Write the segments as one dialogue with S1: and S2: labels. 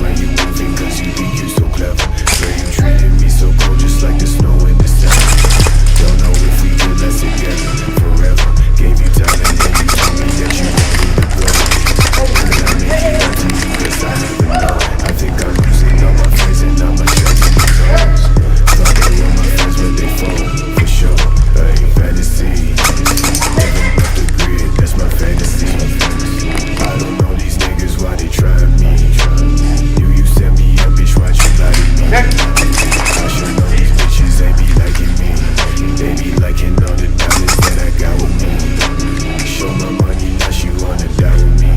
S1: when you moving, cause you think you so clever. Swear you treated me so cold, just like the snow in December. Don't know if we could last together forever. Gave you time and then you told me that you want me to go. Could I make it up to you? Guess I never know. I think I'm losing all my friends and I'm attracting these hoes. Thought they were my friends but they fold, for sure. Fantasy, living off the grid, that's my fantasy. I don't know these niggas, why they trying me. You set me up, bitch, why you lie to me? I should know these bitches, they be liking me. They be liking all the diamonds that I got with me. Show my money, now she wanna die with me.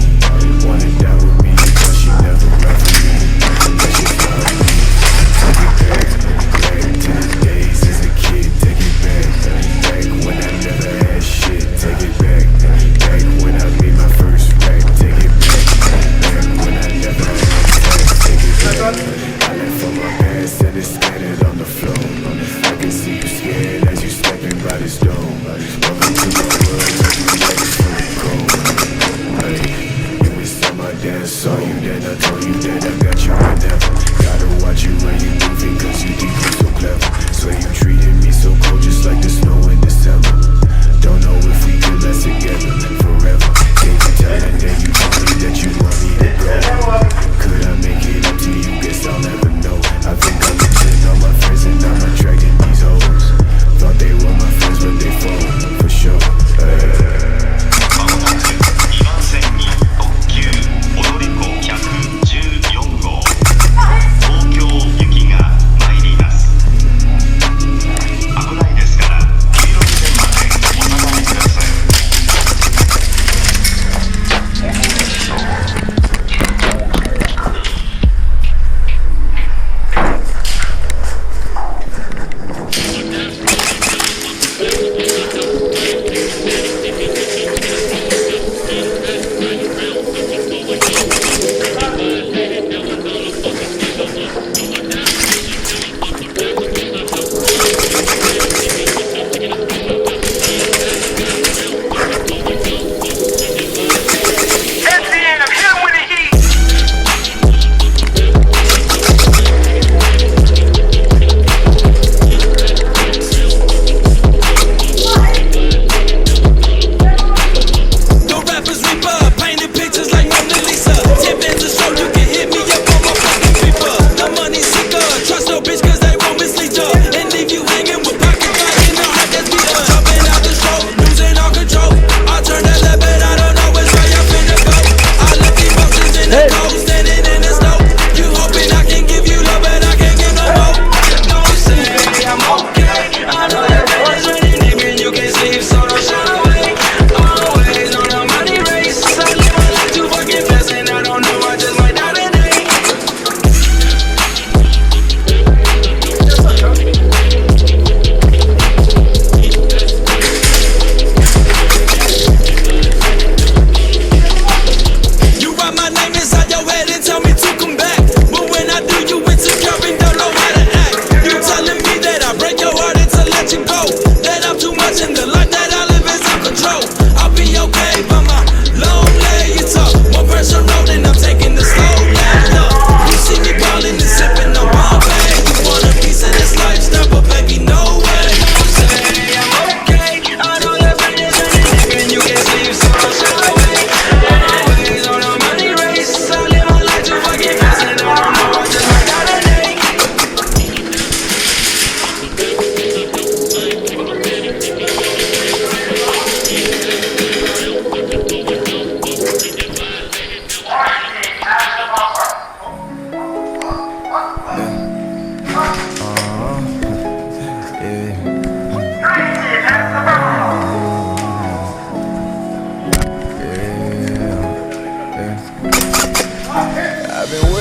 S1: Wanna die with me, cause she never ride for me. That shit fly with me. Take it back to the days as a kid, take it back. Back when I never had shit, take it back. Back when I made my first rack, take it back. Back when I never had sex, take it back. I left all my past and it's scattered on the floor. I can see you scared as you stepping by this door. Welcome to my world, as you ready for the cold. Hey, you was on my dance, saw you then I told you that I got you whenever. Gotta watch you when you moving, cause you think you so clever. Swear you treated me so cold, just like the snow in December. Don't know if we could last together forever. Gave you time and then you told me that you want me to go. Could I make it up to you? Guess I'll never know. I think I'm losing all my friends and I'm attracting these hoes. Thought they were my friends but they fall, for sure.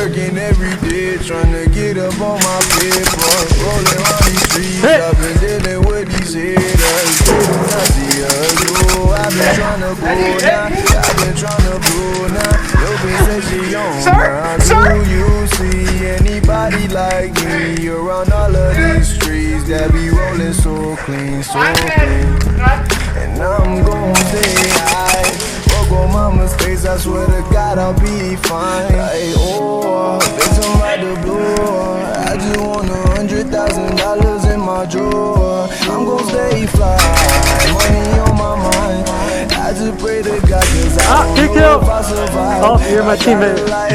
S2: working every day, trying to get up on my paper. Rolling around these streets, I've been dealing with these haters. They do not see us, oh, I've been trying to blow now. I've been trying to blow now. Your bitch said she on mine. Do you see anybody like me around all of these streets that be rolling so clean, so clean? And I'm gon' stay high. Fuck all my mistakes, I swear to God I'll be fine. Like, oh, they drawer. I'm gon' stay fly, money on my mind. I just pray to God, cause I don't know if I survive.
S3: Oh, you're my teammate.
S2: Like,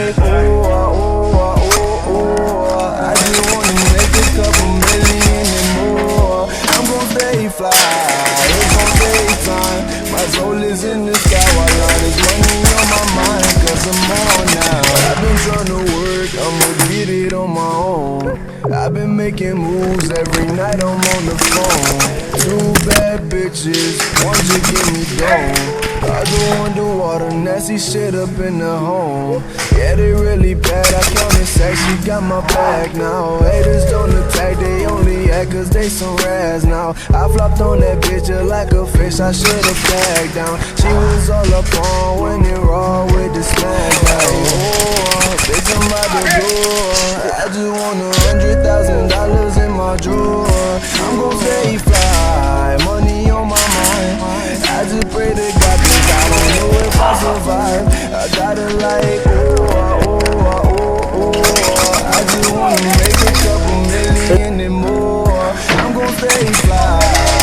S2: I just wanna make a couple million and more. I'm gon' stay fly, it's gon' take time. My soul is in the sky while all this money on my mind, cause I'm on now. I've been trying to work, I'ma get it on my own. I've been making moves every night, I'm on the phone. Two bad bitches, one to get me gone. I go underwater, nasty shit up in the home. Yeah, they really bad, I counted sex, she got my back now. Haters don't attack, they only act cause they some razz now. I flopped on that bitch just like a fish, I should've backed down. She was all up on when it raw with the smack down. Oh, bitch, I'm out the door. I just want $100,000 in my drawer. I'm gon' stay fly, money on my mind. I just pray to God, cause I don't know if I survive. I gotta like, I just wanna make a couple million and more. I'm gon' stay fly,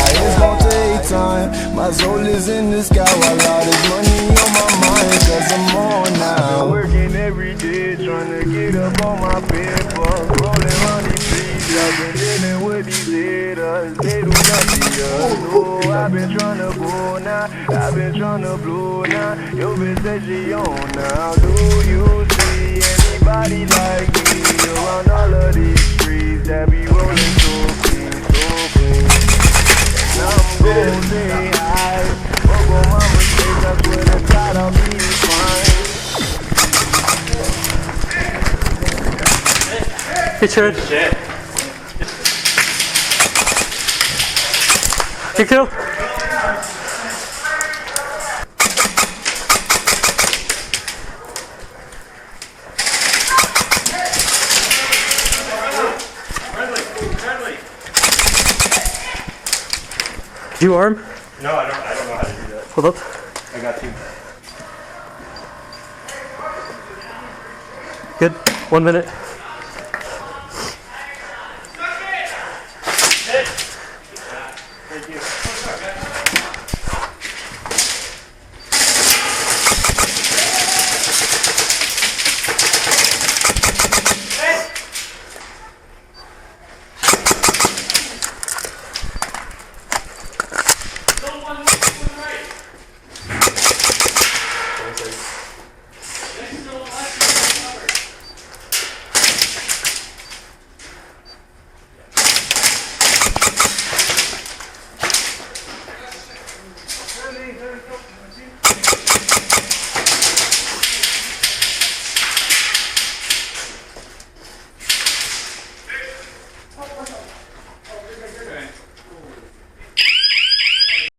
S2: it's gon' take time. My soul is in the sky while all this money on my mind, cause I'm on now. I'm working every day, trying to get up on my paper. Rolling around these streets, I've been dealing with these haters. They do not see us, no. I've been trying to blow now, I've been trying to blow now. Your bitch said she on now. Do you see anybody like me around all of these streets that be rolling so clean, so clean? Now I'm gon' say hi, fuck all my mistakes, I swear to God I'll be fine.
S3: Richard. Kick kill. Do you arm?
S4: No, I don't know how to do that.
S3: Hold up.
S4: I got you.
S3: Good. 1 minute.